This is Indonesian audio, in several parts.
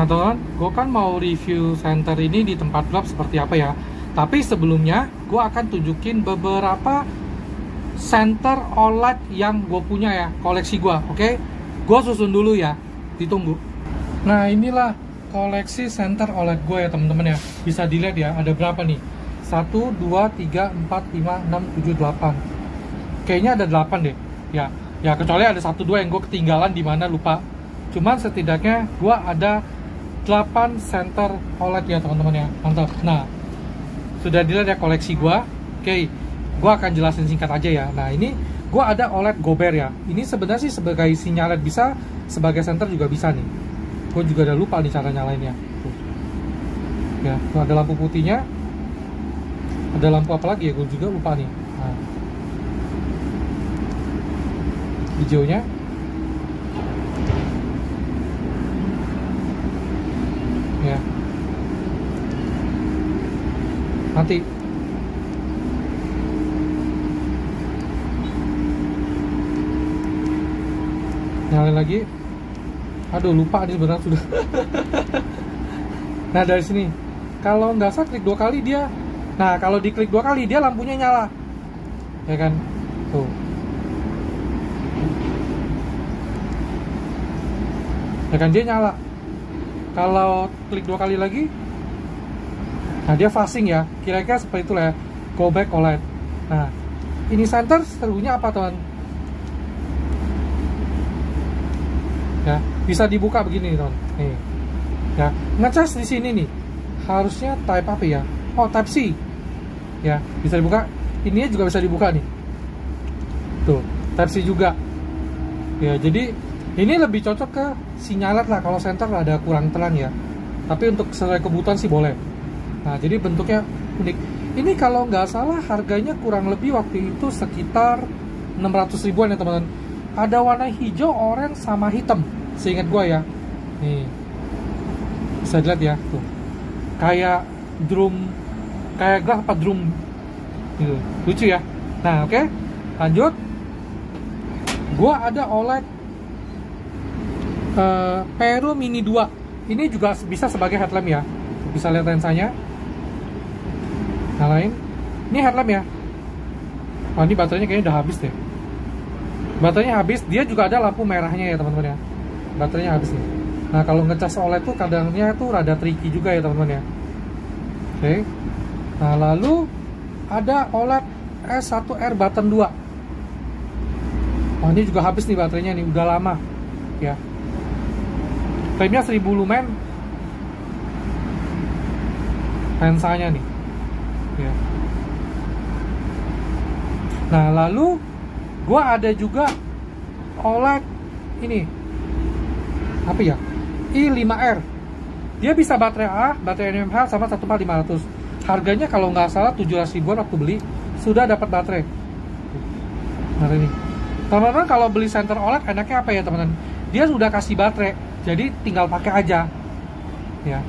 Nah teman-teman, gue kan mau review senter ini di tempat gelap seperti apa ya. Tapi sebelumnya, gue akan tunjukin beberapa senter OLED yang gue punya ya, koleksi gue, oke? Gue susun dulu ya, ditunggu. Nah inilah koleksi senter OLED gue ya teman-teman ya. Bisa dilihat ya, ada berapa nih? 1, 2, 3, 4, 5, 6, 7, 8. Kayaknya ada 8 deh. Ya kecuali ada 1, 2 yang gue ketinggalan di mana lupa. Cuman setidaknya gue ada 8 senter OLED ya teman-teman ya. Mantap. Nah, sudah dilihat ya koleksi gue. Oke, gue akan jelasin singkat aja ya. Nah ini gue ada OLED Gober ya. Ini sebenarnya sih sebagai sinyal LED bisa, sebagai senter juga bisa nih. Gue juga udah lupa nih cara nyalainnya. Tuh. Ya, tuh ada lampu putihnya. Ada lampu apa lagi ya? Gue juga lupa nih. Nah. Hijaunya. Ya. Mati. Nyalain lagi. Aduh lupa nih sebenarnya sudah. Nah dari sini, kalau nggak salah klik 2 kali dia. Nah kalau diklik 2 kali dia lampunya nyala, ya kan? Tuh. Ya kan dia nyala. Kalau klik 2 kali lagi, nah dia flashing ya. Kira-kira seperti itulah ya. Go back OLED. Nah ini center serunya apa teman? Ya bisa dibuka begini teman. Nih. Ya ngecas di sini nih. Harusnya type apa ya? Oh type C. Ya bisa dibuka. Ininya juga bisa dibuka nih. Tuh type C juga. Ya jadi ini lebih cocok ke sinyal LED lah. Kalau center ada kurang terang ya. Tapi untuk sesuai kebutuhan sih boleh. Nah jadi bentuknya unik. Ini kalau nggak salah harganya kurang lebih waktu itu sekitar 600 ribuan ya teman-teman. Ada warna hijau, oranye, sama hitam. Seingat gua ya. Nih bisa dilihat ya tuh. Kayak drum, kayak gelas apa drum gitu. Lucu ya. Nah oke, lanjut. Gua ada OLED Peru Mini 2. Ini juga bisa sebagai headlamp ya. Bisa lihat lensanya. Nyalain. Ini headlamp ya. Wah ini baterainya kayaknya udah habis deh. Baterainya habis. Dia juga ada lampu merahnya ya teman-teman ya. Baterainya habis nih. Nah kalau ngecas OLED tuh kadangnya tuh rada tricky juga ya teman-teman ya. Oke. Nah lalu ada OLED S1R button 2. Wah ini juga habis nih baterainya nih. Udah lama ya. Klaimnya 1000 lumen. Lensanya nih ya. Nah lalu gua ada juga OLED ini apa ya, i5R. Dia bisa baterai A, baterai NMH sama 14500. Harganya kalau nggak salah 700 ribuan waktu beli. Sudah dapat baterai. Nah ini teman-teman, kalau beli center OLED enaknya apa ya teman-teman, dia sudah kasih baterai, jadi tinggal pakai aja ya.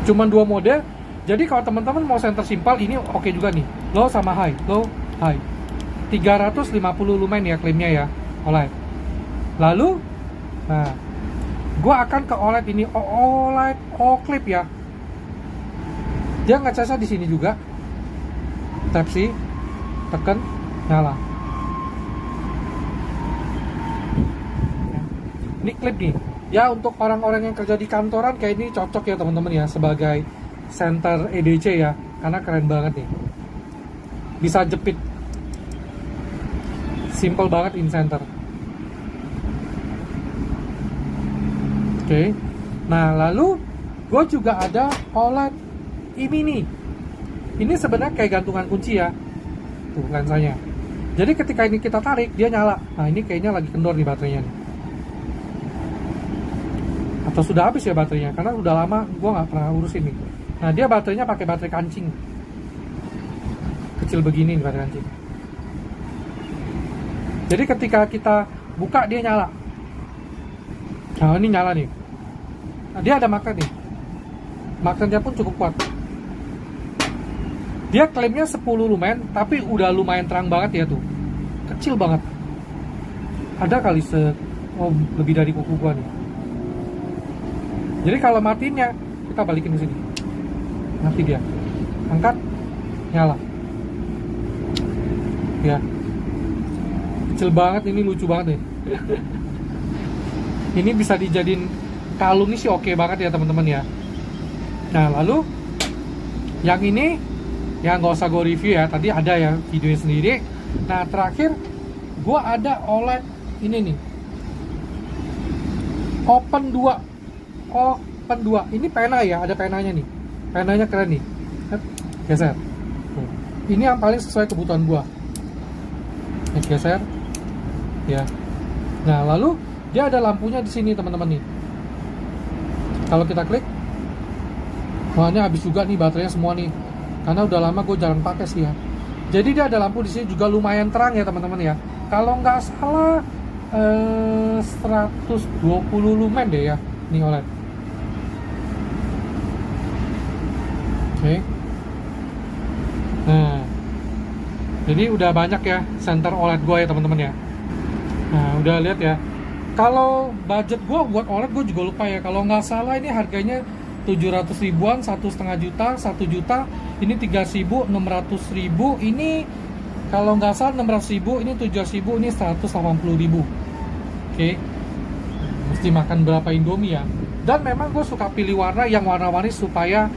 Cuman 2 mode. Jadi kalau teman-teman mau center simpel ini oke juga nih. Low sama high, low, high. 350 lumen ya klaimnya ya OLED. Lalu nah gua akan ke OLED ini, OLED O-Clip ya. Dia ngecasnya di sini juga. Type C, tekan, nyala. Ini klip nih. Ya untuk orang-orang yang kerja di kantoran kayak ini cocok ya teman-teman ya sebagai center EDC ya, karena keren banget nih. Bisa jepit. Simple banget in center. Oke. Nah, lalu gue juga ada OLED e-mini. Ini sebenarnya kayak gantungan kunci ya. Tuh lensanya. Jadi ketika ini kita tarik, dia nyala. Nah, ini kayaknya lagi kendor nih baterainya nih. Atau sudah habis ya baterainya, karena udah lama gue nggak pernah urus ini. Nah, dia baterainya pakai baterai kancing. Kecil begini nih baterai kancing. Jadi ketika kita buka dia nyala. Nah ini nyala nih. Nah, dia ada magnet nih. Magnetnya pun cukup kuat. Dia klaimnya 10 lumen, tapi udah lumayan terang banget ya tuh. Kecil banget. ada kali lebih dari kuku gua nih. Jadi kalau matiin ya kita balikin ke sini, mati dia, angkat, nyala. Ya, kecil banget, ini lucu banget nih. Ini bisa dijadiin kalung nih sih, oke banget ya teman-teman ya. Nah lalu yang ini ya nggak usah gue review ya, tadi ada ya videonya sendiri. Nah terakhir gue ada OLED ini nih, Open 2. Ini pena ya, ada penanya nih, penanya keren nih, geser. Ini yang paling sesuai kebutuhan gue. Geser ya. Nah lalu dia ada lampunya di sini teman-teman nih. Kalau kita klik, wah ini habis juga nih baterainya semua nih, karena udah lama gue jarang pakai sih ya. Jadi dia ada lampu di sini juga lumayan terang ya teman-teman ya. Kalau nggak salah 120 lumen deh ya nih OLED. Oke. Nah, jadi udah banyak ya center OLED gue ya teman-teman ya. Nah udah lihat ya. Kalau budget gue buat OLED gue juga lupa ya. Kalau nggak salah ini harganya 700 ribuan, 1,5 juta, 1 juta. Ini 3.000, 600 ribu. Ini kalau nggak salah 600 ribu. Ini 700 ribu. Ini 180 ribu. Oke. Mesti makan berapa Indomie ya. Dan memang gue suka pilih warna yang warna-warni supaya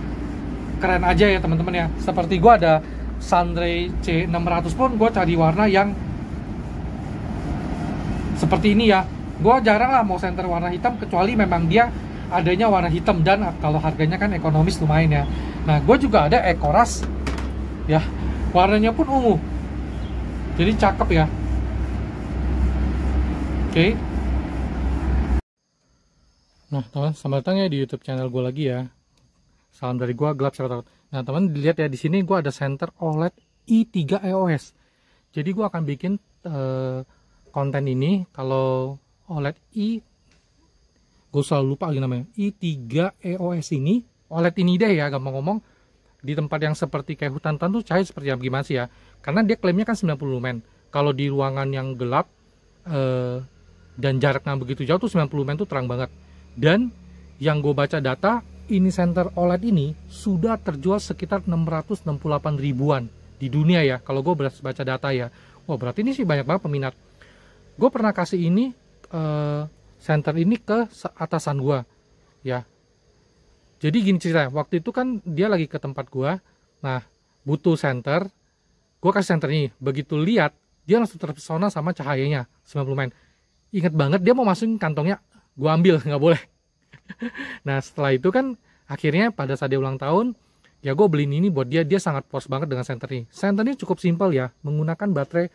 keren aja ya teman-teman ya. Seperti gue ada Sunray C600 pun gue cari warna yang seperti ini ya. Gue jarang lah mau center warna hitam, kecuali memang dia adanya warna hitam, dan kalau harganya kan ekonomis lumayan ya. Nah gue juga ada Ekoras ya, warnanya pun ungu, jadi cakep ya. Oke. Nah teman, selamat datang ya di YouTube channel gue lagi ya. Salam dari gue, Gelap Siapa Takut. Nah teman, dilihat ya di sini gue ada center OLED i3 EOS. Jadi gue akan bikin konten ini kalau OLED gue selalu lupa lagi namanya, i3 EOS ini, OLED ini deh ya, gampang ngomong. Di tempat yang seperti kayak hutan-hutan tuh cahaya seperti apa gimana sih ya, karena dia klaimnya kan 90 lumen. Kalau di ruangan yang gelap dan jaraknya begitu jauh tuh 90 lumen tuh terang banget. Dan yang gue baca data, ini center OLED ini sudah terjual sekitar 668 ribuan di dunia ya, kalau gue baca data ya. Wah berarti ini sih banyak banget peminat. Gue pernah kasih ini center ini ke atasan gue ya. Jadi gini ceritanya, waktu itu kan dia lagi ke tempat gue, nah butuh center, gue kasih center ini. Begitu lihat, dia langsung terpesona sama cahayanya 90 lumen. Ingat banget dia mau masukin kantongnya, gue ambil, nggak boleh. Nah setelah itu kan akhirnya pada saat dia ulang tahun ya, gue beliin ini buat dia. Dia sangat puas banget dengan center ini. Center ini cukup simpel ya, menggunakan baterai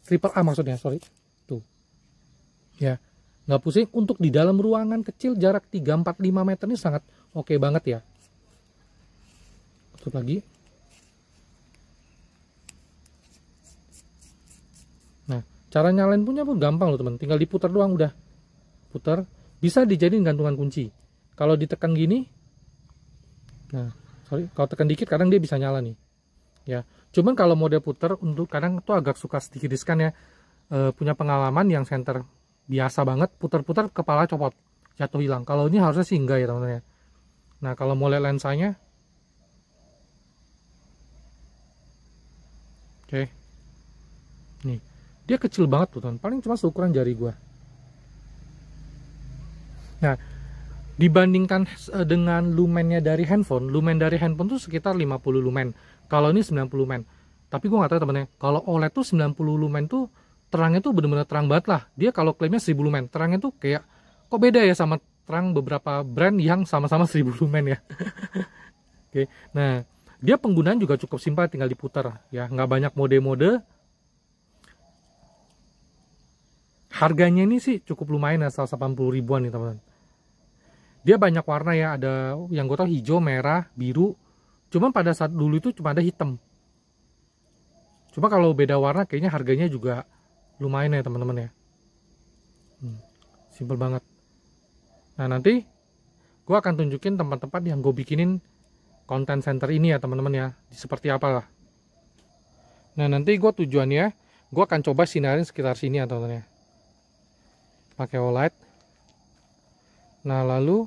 triple A maksudnya, sorry tuh ya, nggak pusing. Untuk di dalam ruangan kecil jarak 3, 4, 5 meter ini sangat oke banget ya. Tutup lagi. Nah cara nyalain punya pun gampang loh teman, tinggal diputar doang udah. Putar, bisa dijadiin gantungan kunci. Kalau ditekan gini, nah sorry, kalau tekan dikit kadang dia bisa nyala nih ya. Cuman kalau mode putar untuk kadang tuh agak suka sedikit riskan ya. Punya pengalaman yang center biasa banget, putar-putar kepala copot, jatuh hilang. Kalau ini harusnya sih enggak ya teman-teman ya. Nah kalau mau lihat lensanya, oke, nih dia kecil banget tuh teman, paling cuma seukuran jari gua. Nah dibandingkan dengan lumennya dari handphone, lumen dari handphone tuh sekitar 50 lumen, kalau ini 90 lumen. Tapi gue nggak tahu temennya, kalau OLED tuh 90 lumen tuh terangnya tuh bener-bener terang banget lah. Dia kalau klaimnya 1000 lumen, terangnya tuh kayak kok beda ya sama terang beberapa brand yang sama-sama 1000 lumen ya. Oke, nah dia penggunaan juga cukup simpel, tinggal diputar ya, nggak banyak mode-mode. Harganya ini sih cukup lumayan ya, 180 ribuan nih teman-teman. Dia banyak warna ya, ada yang gue tau hijau, merah, biru. Cuman pada saat dulu itu cuma ada hitam. Cuma kalau beda warna kayaknya harganya juga lumayan ya teman-teman ya. Simple banget. Nah nanti gue akan tunjukin tempat-tempat yang gue bikinin konten center ini ya teman-teman ya, seperti apa lah. Nah nanti gue tujuannya, gue akan coba sinarin sekitar sini ya teman-teman ya. pakai OLED. Nah lalu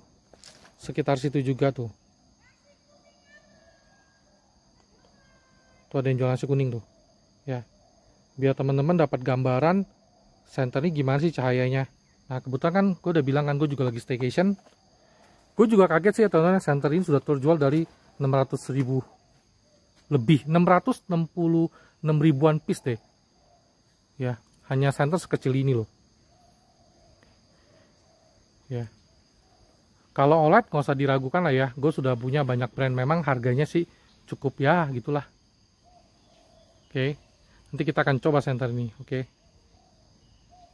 sekitar situ juga tuh ada yang jualan nasi kuning tuh ya, biar teman-teman dapat gambaran center ini gimana sih cahayanya. Nah kebetulan kan gue udah bilang kan gue juga lagi staycation. Gue juga kaget sih ya teman-teman, center ini sudah terjual dari 600.000 lebih, 666 ribuan piece deh ya, hanya center sekecil ini loh ya. Kalau OLED nggak usah diragukan lah ya, gue sudah punya banyak brand, memang harganya sih cukup ya gitulah. Oke, nanti kita akan coba center ini. Oke,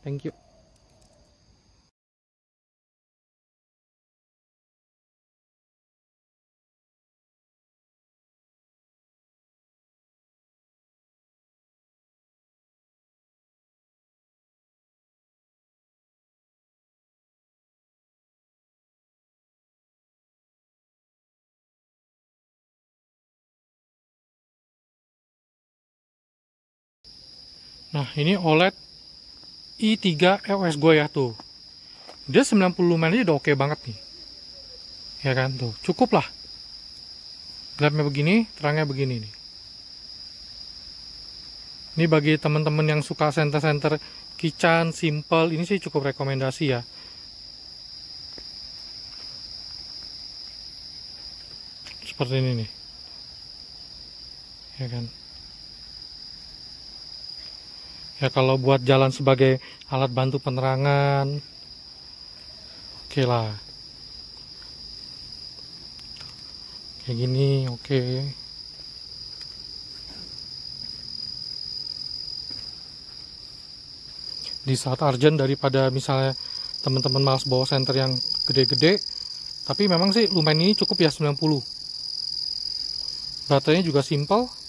thank you. Nah ini OLED i3 EOS gue ya tuh, dia 90 lumen aja udah oke banget nih ya kan, tuh cukup lah, gelapnya begini, terangnya begini nih. Ini bagi teman-teman yang suka center-center kitchen simple, ini sih cukup rekomendasi ya. Seperti ini nih ya kan. Ya kalau buat jalan sebagai alat bantu penerangan, oke lah. Kayak gini, oke. Di saat urgent, daripada misalnya teman-teman malas bawa senter yang gede-gede, tapi memang sih lumen ini cukup ya 90. Baterainya juga simple.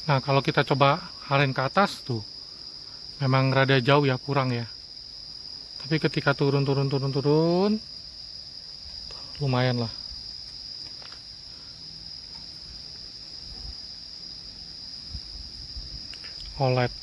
Nah kalau kita coba halen ke atas tuh memang rada jauh ya, kurang ya. Tapi ketika turun lumayan lah. OLED.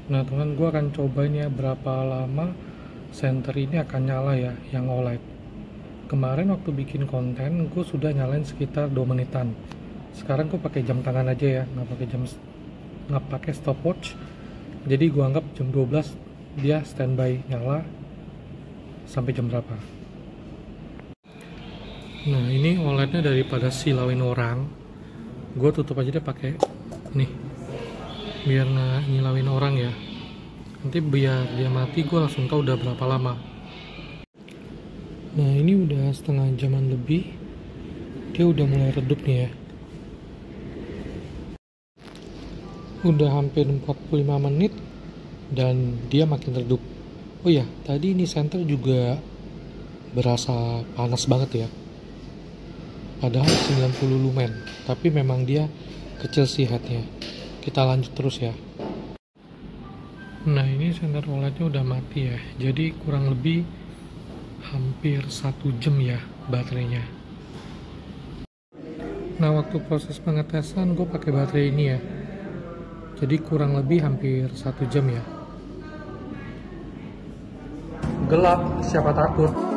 Nah teman, gue akan cobain ya berapa lama center ini akan nyala ya, yang OLED. Kemarin waktu bikin konten gue sudah nyalain sekitar 2 menitan. Sekarang gue pakai jam tangan aja ya, nggak pakai stopwatch. Jadi gue anggap jam 12 dia standby nyala sampai jam berapa. Nah ini OLED-nya daripada silauin orang, gue tutup aja deh pakai nih, biar nggak nyilauin orang ya. Nanti biar dia mati gue langsung tahu udah berapa lama. Nah ini udah setengah jaman lebih, dia udah mulai redup nih ya. Udah hampir 45 menit dan dia makin redup. Oh ya, tadi ini center juga berasa panas banget ya, padahal 90 lumen, tapi memang dia kecil sih headnya. Kita lanjut terus ya. Nah ini center OLED-nya udah mati ya, jadi kurang lebih hampir 1 jam ya baterainya. Nah waktu proses pengetesan gue pakai baterai ini ya, jadi kurang lebih hampir 1 jam ya. Gelap, siapa takut.